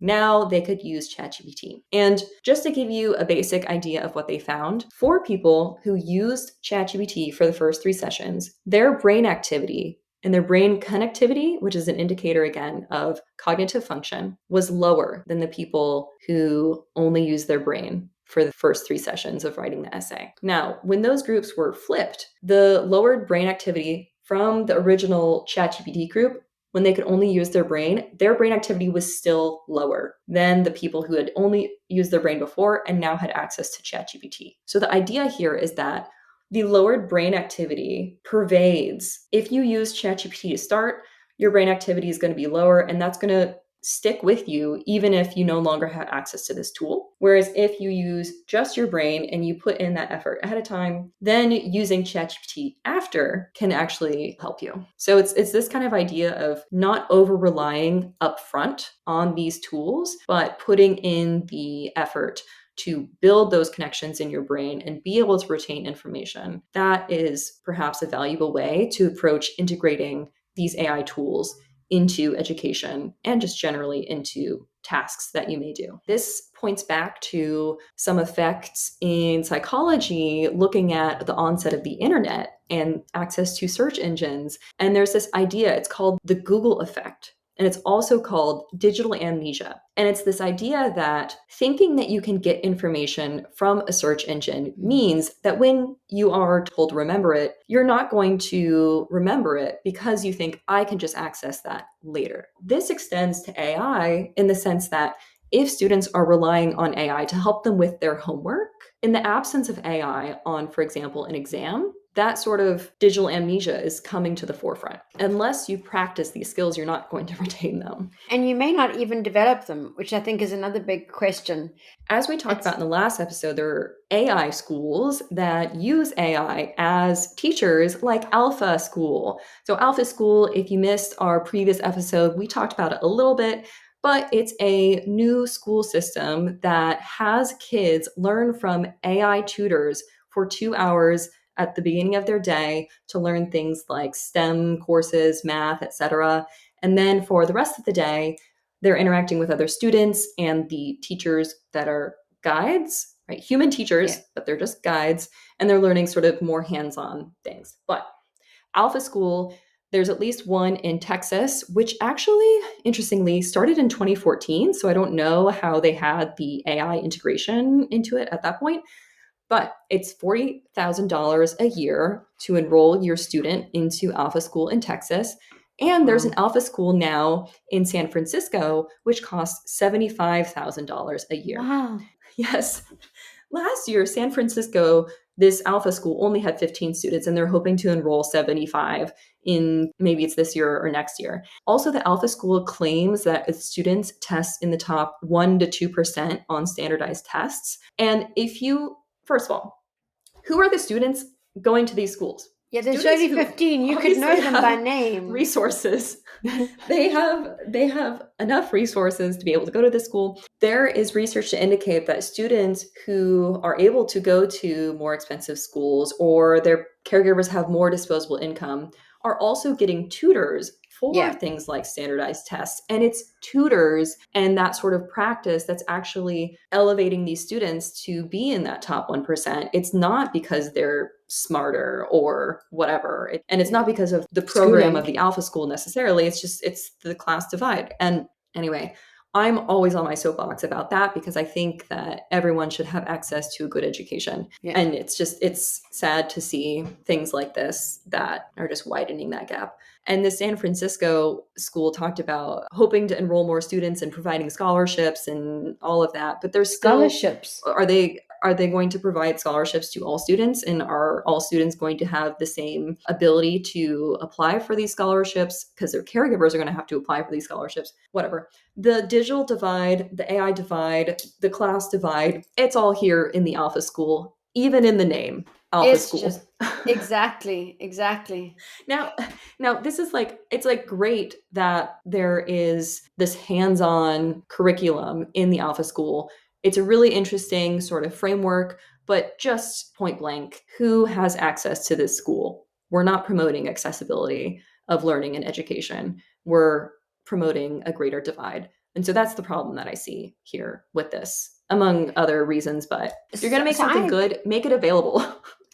now they could use ChatGPT. And just to give you a basic idea of what they found, for people who used ChatGPT for the first 3 sessions, their brain activity and their brain connectivity, which is an indicator again of cognitive function, was lower than the people who only use their brain for the first 3 sessions of writing the essay. Now, when those groups were flipped, the lowered brain activity from the original ChatGPT group, when they could only use their brain activity was still lower than the people who had only used their brain before and now had access to ChatGPT. So the idea here is that the lowered brain activity pervades. If you use ChatGPT to start, your brain activity is going to be lower, and that's going to stick with you even if you no longer have access to this tool. Whereas if you use just your brain and you put in that effort ahead of time, then using ChatGPT after can actually help you. So it's this kind of idea of not over relying upfront on these tools, but putting in the effort to build those connections in your brain and be able to retain information. That is perhaps a valuable way to approach integrating these AI tools into education and just generally into tasks that you may do. This points back to some effects in psychology looking at the onset of the internet and access to search engines. And there's this idea, it's called the Google effect. And it's also called digital amnesia. And it's this idea that thinking that you can get information from a search engine means that when you are told to remember it, you're not going to remember it because you think, I can just access that later. This extends to AI in the sense that if students are relying on AI to help them with their homework, in the absence of AI on, for example, an exam, that sort of digital amnesia is coming to the forefront. Unless you practice these skills, you're not going to retain them. And you may not even develop them, which I think is another big question. As we talked It's about in the last episode, there are AI schools that use AI as teachers, like Alpha School. So, Alpha School, if you missed our previous episode, we talked about it a little bit, but it's a new school system that has kids learn from AI tutors for 2 hours at the beginning of their day to learn things like STEM courses, math, etc. And then for the rest of the day, they're interacting with other students and the teachers that are guides, right? Human teachers, yeah. but they're just guides, and they're learning sort of more hands-on things. But Alpha School, there's at least one in Texas, which actually, interestingly, started in 2014. So I don't know how they had the AI integration into it at that point, but it's $40,000 a year to enroll your student into Alpha School in Texas. And there's an Wow. Alpha School now in San Francisco, which costs $75,000 a year. Wow. Yes. Last year, San Francisco, this Alpha School only had 15 students, and they're hoping to enroll 75 in maybe it's this year or next year. Also, the Alpha School claims that its students test in the top 1% to 2% on standardized tests. And if you, first of all, who are the students going to these schools? Yeah, there's Students only who 15. You could obviously know them by have name. resources. They have enough resources to be able to go to this school. There is research to indicate that students who are able to go to more expensive schools or their caregivers have more disposable income are also getting tutors for Yeah. things like standardized tests. And it's tutors and that sort of practice that's actually elevating these students to be in that top 1%. It's not because they're smarter or whatever. And it's Yeah. not because of the program of Schooling. the Alpha School necessarily. It's just, it's the class divide. And anyway, I'm always on my soapbox about that because I think that everyone should have access to a good education. Yeah. And it's sad to see things like this that are just widening that gap. And the San Francisco school talked about hoping to enroll more students and providing scholarships and all of that. But there's still, Scholarships. are they going to provide scholarships to all students? And are all students going to have the same ability to apply for these scholarships? Because their caregivers are going to have to apply for these scholarships, whatever. The digital divide, the AI divide, the class divide, it's all here in the Alpha School, even in the name, Alpha It's just School. exactly, exactly. Now, now this is like, it's like great that there is this hands-on curriculum in the Alpha School. It's a really interesting sort of framework, but just point blank, who has access to this school? We're not promoting accessibility of learning and education. We're promoting a greater divide. And so that's the problem that I see here with this, among other reasons. But if you're going So, to make so something I good, make it available.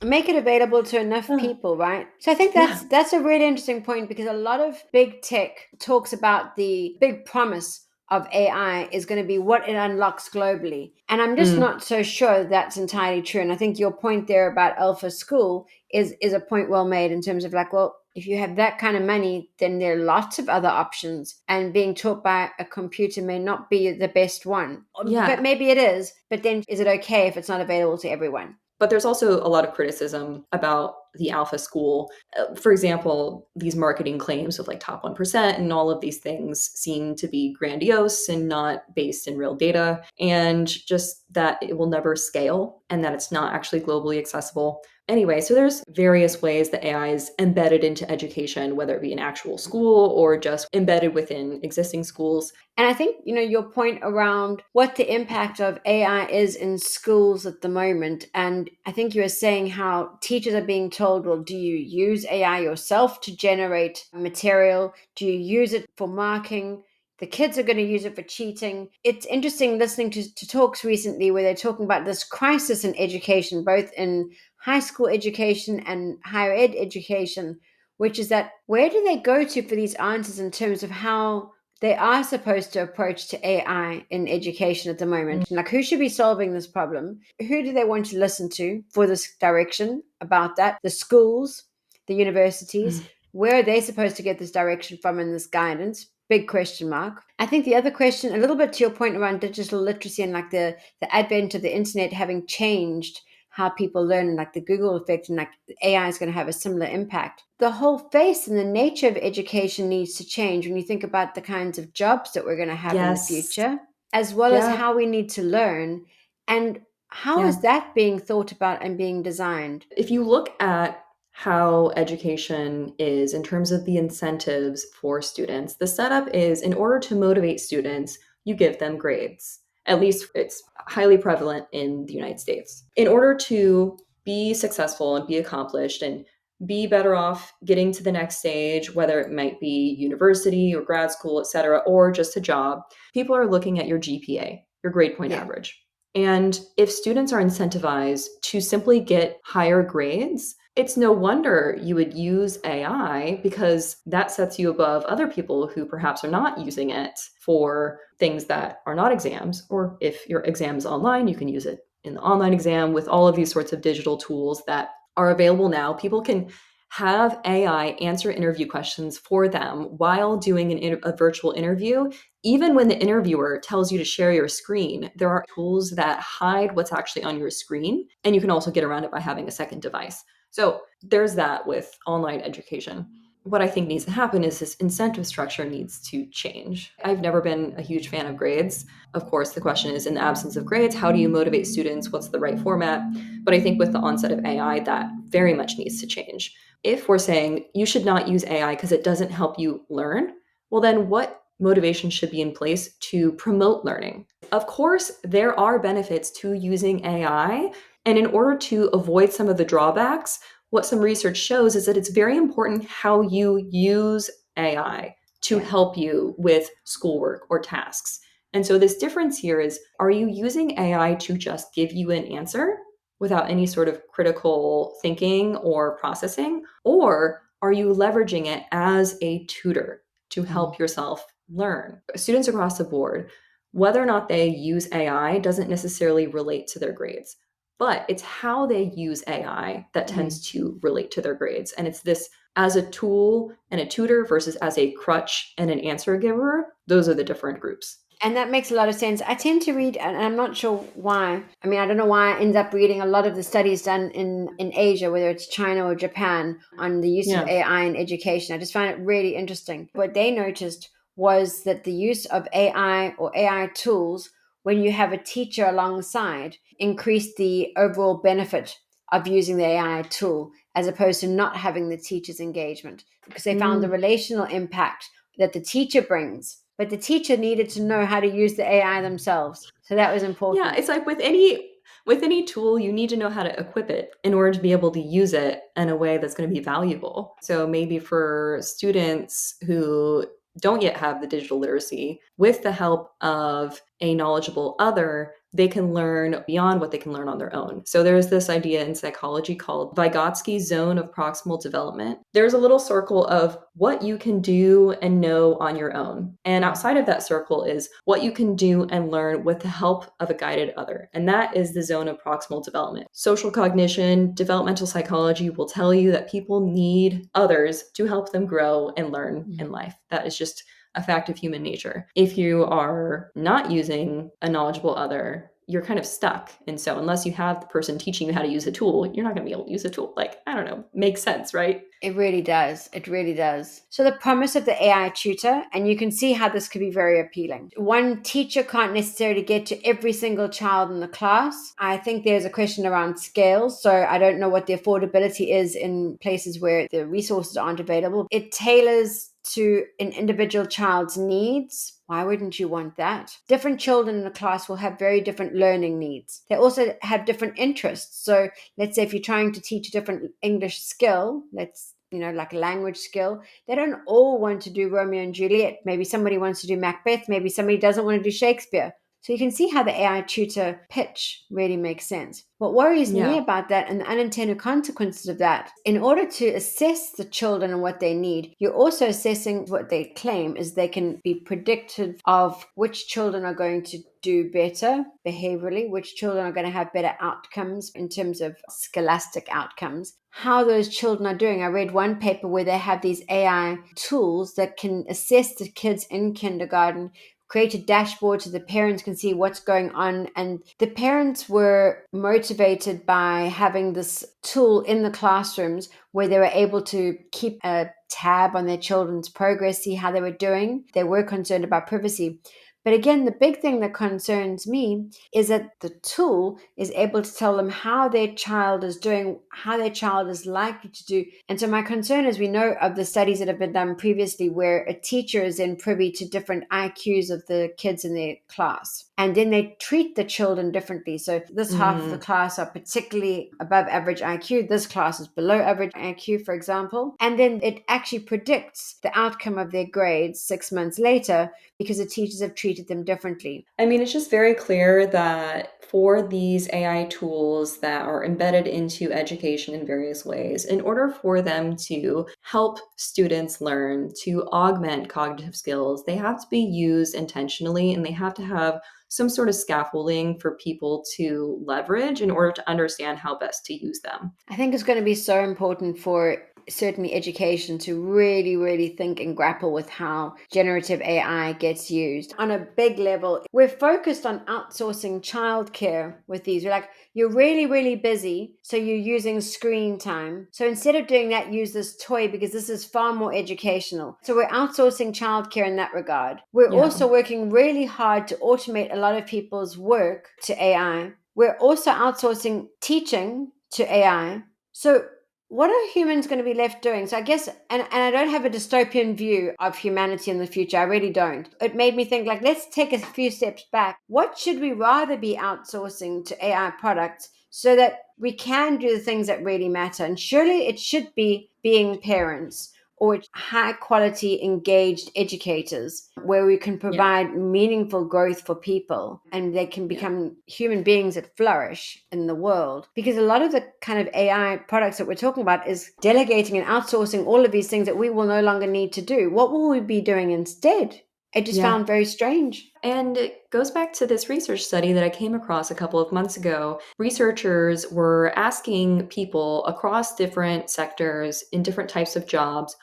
make it available to enough Oh, people, right? So I think yeah. that's a really interesting point because a lot of big tech talks about the big promise of AI is going to be what it unlocks globally. And I'm just Mm, not so sure that's entirely true. And I think your point there about Alpha School is a point well made in terms of like, well, if you have that kind of money, then there are lots of other options. And being taught by a computer may not be the best one. But yeah. maybe it is. But then is it okay if it's not available to everyone? But there's also a lot of criticism about the Alpha School. For example, these marketing claims of like top 1% and all of these things seem to be grandiose and not based in real data, and just that it will never scale and that it's not actually globally accessible. Anyway, so there's various ways that AI is embedded into education, whether it be an actual school or just embedded within existing schools. And I think, your point around what the impact of AI is in schools at the moment. And I think you were saying how teachers are being told, well, do you use AI yourself to generate material? Do you use it for marking? The kids are going to use it for cheating. It's interesting listening to talks recently where they're talking about this crisis in education, both in high school education and higher ed education, which is that where do they go to for these answers in terms of how they are supposed to approach to AI in education at the moment? Like, who should be solving this problem? Who do they want to listen to for this direction about that? The schools, the universities. Where are they supposed to get this direction from and this guidance? Big question mark. I think the other question, a little bit to your point around digital literacy and like the advent of the internet having changed how people learn, and like the Google effect, and like AI is going to have a similar impact. The whole face and the nature of education needs to change when you think about the kinds of jobs that we're going to have in the Yes. future, as well as Yeah. how we need to learn. And how Yeah. is that being thought about and being designed? If you look at how education is in terms of the incentives for students, the setup is in order to motivate students, you give them grades. At least it's highly prevalent in the United States. In order to be successful and be accomplished and be better off getting to the next stage, whether it might be university or grad school, et cetera, or just a job, people are looking at your GPA, your grade point Yeah. average. And if students are incentivized to simply get higher grades, it's no wonder you would use AI, because that sets you above other people who perhaps are not using it for things that are not exams. Or if your exam is online, you can use it in the online exam with all of these sorts of digital tools that are available now. People can have AI answer interview questions for them while doing a virtual interview. Even when the interviewer tells you to share your screen, there are tools that hide what's actually on your screen, and you can also get around it by having a second device. So there's that with online education. What I think needs to happen is this incentive structure needs to change. I've never been a huge fan of grades. Of course, the question is, in the absence of grades, how do you motivate students? What's the right format? But I think with the onset of AI, that very much needs to change. If we're saying you should not use AI because it doesn't help you learn, well, then what motivation should be in place to promote learning? Of course, there are benefits to using AI. And in order to avoid some of the drawbacks, what some research shows is that it's very important how you use AI to Yeah. help you with schoolwork or tasks. And so, this difference here is, are you using AI to just give you an answer without any sort of critical thinking or processing? Or are you leveraging it as a tutor to Mm. help yourself learn? Students across the board, whether or not they use AI doesn't necessarily relate to their grades, but it's how they use AI that Mm. tends to relate to their grades. And it's this as a tool and a tutor versus as a crutch and an answer giver. Those are the different groups. And that makes a lot of sense. I tend to read, and I'm not sure why. I mean, I don't know why I end up reading a lot of the studies done in Asia, whether it's China or Japan, on the use of Yeah. AI in education. I just find it really interesting. What they noticed was that the use of AI or AI tools, when you have a teacher alongside, increased the overall benefit of using the AI tool as opposed to not having the teacher's engagement, because they found the Mm. relational impact that the teacher brings, but the teacher needed to know how to use the AI themselves. So that was Yeah, important. it's like with any tool, you need to know how to equip it in order to be able to use it in a way that's going to be valuable. So maybe for students who don't yet have the digital literacy, with the help of a knowledgeable other, they can learn beyond what they can learn on their own. So there's this idea in psychology called Vygotsky's zone of proximal development. There's a little circle of what you can do and know on your own. And outside of that circle is what you can do and learn with the help of a guided other. And that is the zone of proximal development. Social cognition, developmental psychology will tell you that people need others to help them grow and learn in life. That is just a fact of human nature. If you are not using a knowledgeable other, you're kind of stuck. And so unless you have the person teaching you how to use a tool, you're not going to be able to use a tool. Like, I don't know, makes sense, right? It really does. It really does. So, the promise of the AI tutor, and you can see how this could be very appealing. One teacher can't necessarily get to every single child in the class. I think there's a question around scales. So, I don't know what the affordability is in places where the resources aren't available. It tailors to an individual child's needs. Why wouldn't you want that? Different children in a class will have very different learning needs. They also have different interests. So, let's say if you're trying to teach a different English skill, like a language skill, they don't all want to do Romeo and Juliet. Maybe somebody wants to do Macbeth. Maybe somebody doesn't want to do Shakespeare. So you can see how the AI tutor pitch really makes sense. What worries me Yeah. about that and the unintended consequences of that, in order to assess the children and what they need, you're also assessing what they claim is they can be predictive of which children are going to do better behaviorally, which children are going to have better outcomes in terms of scholastic outcomes, how those children are doing. I read one paper where they have these AI tools that can assess the kids in kindergarten, create a dashboard so the parents can see what's going on. And the parents were motivated by having this tool in the classrooms where they were able to keep a tab on their children's progress, see how they were doing. They were concerned about privacy. But again, the big thing that concerns me is that the tool is able to tell them how their child is doing, how their child is likely to do. And so my concern is, we know of the studies that have been done previously where a teacher is then privy to different IQs of the kids in their class. And then they treat the children differently. So this half of the Mm, class are particularly above average IQ. This class is below average IQ, for example. And then it actually predicts the outcome of their grades 6 months later because the teachers have treated them differently. I mean, it's just very clear that for these AI tools that are embedded into education in various ways, in order for them to help students learn, to augment cognitive skills, they have to be used intentionally and they have to have some sort of scaffolding for people to leverage in order to understand how best to use them. I think it's going to be so important for certainly education to really, really think and grapple with how generative AI gets used on a big level. We're focused on outsourcing childcare with these. We're like, you're really, really busy, so you're using screen time. So instead of doing that, use this toy because this is far more educational. So we're outsourcing childcare in that regard. We're Yeah. also working really hard to automate a lot of people's work to AI. We're also outsourcing teaching to AI. So what are humans going to be left doing? So I guess, and I don't have a dystopian view of humanity in the future. I really don't. It made me think, like, let's take a few steps back. What should we rather be outsourcing to AI products so that we can do the things that really matter? And surely it should be being parents or high quality engaged educators where we can Yeah. provide meaningful growth for people and they can Yeah. become human beings that flourish in the world. Because a lot of the kind of AI products that we're talking about is delegating and outsourcing all of these things that we will no longer need to do. What will we be doing instead? I just Yeah. found very strange. And it goes back to this research study that I came across a couple of months ago. Researchers were asking people across different sectors in different types of jobs,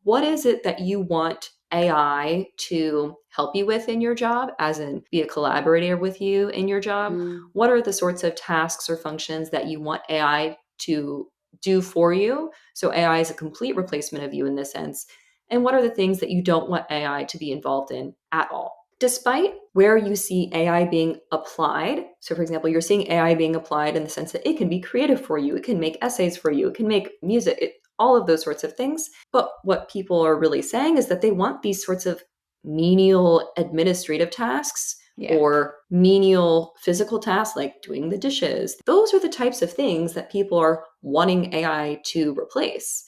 what is it that you want AI to help you with in your job, as in be a collaborator with you in your job? Mm, What are the sorts of tasks or functions that you want AI to do for you? So AI is a complete replacement of you in this sense. And what are the things that you don't want AI to be involved in at all? Despite where you see AI being applied, so for example, you're seeing AI being applied in the sense that it can be creative for you, it can make essays for you, it can make music, all of those sorts of things. But what people are really saying is that they want these sorts of menial administrative tasks yeah. or menial physical tasks like doing the dishes. Those are the types of things that people are wanting AI to replace.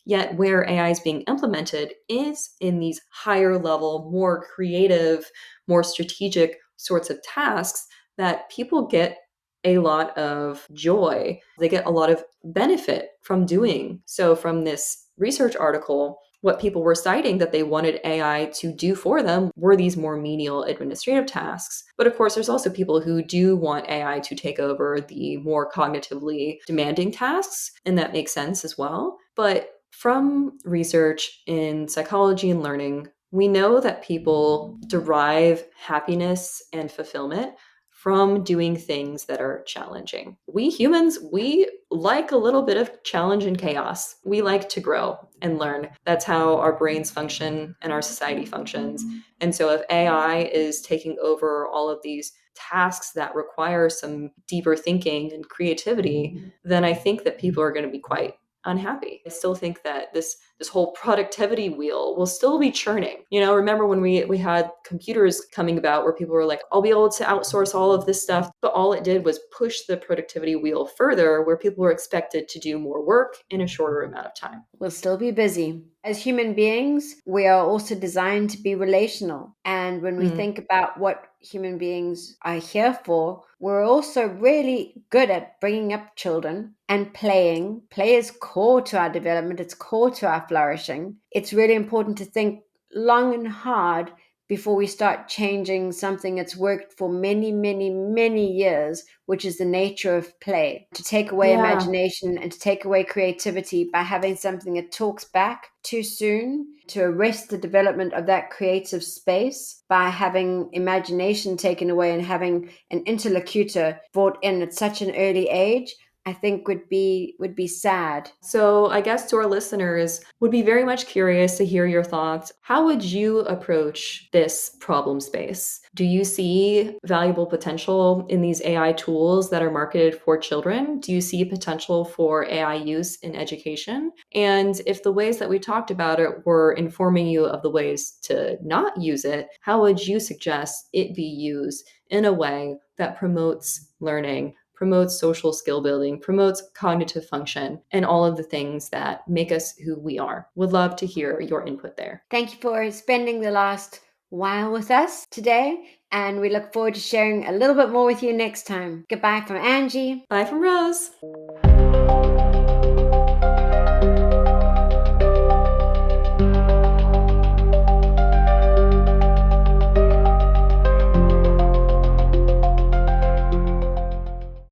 Yet, where AI is being implemented is in these higher level, more creative, more strategic sorts of tasks that people get a lot of joy. They get a lot of benefit from doing. So, from this research article, what people were citing that they wanted AI to do for them were these more menial administrative tasks. But of course, there's also people who do want AI to take over the more cognitively demanding tasks, and that makes sense as well. But from research in psychology and learning, we know that people derive happiness and fulfillment from doing things that are challenging. We humans, we like a little bit of challenge and chaos. We like to grow and learn. That's how our brains function and our society functions. And so if AI is taking over all of these tasks that require some deeper thinking and creativity, then I think that people are going to be quite unhappy. I still think that this whole productivity wheel will still be churning. Remember when we had computers coming about where people were like, I'll be able to outsource all of this stuff, but all it did was push the productivity wheel further, where people were expected to do more work in a shorter amount of time. We'll still be busy. As human beings, we are also designed to be relational. And when we Mm. think about what human beings are here for, we're also really good at bringing up children and playing. Play is core to our development, it's core to our flourishing. It's really important to think long and hard before we start changing something that's worked for many, many, many years, which is the nature of play. To take away Yeah. imagination and to take away creativity by having something that talks back too soon, to arrest the development of that creative space by having imagination taken away and having an interlocutor brought in at such an early age, I think would be sad. So, I guess to our listeners, would be very much curious to hear your thoughts. How would you approach this problem space? Do you see valuable potential in these AI tools that are marketed for children? Do you see potential for AI use in education? And if the ways that we talked about it were informing you of the ways to not use it, how would you suggest it be used in a way that promotes learning, promotes social skill building, promotes cognitive function, and all of the things that make us who we are? Would love to hear your input there. Thank you for spending the last while with us today, and we look forward to sharing a little bit more with you next time. Goodbye from Angie. Bye from Rose.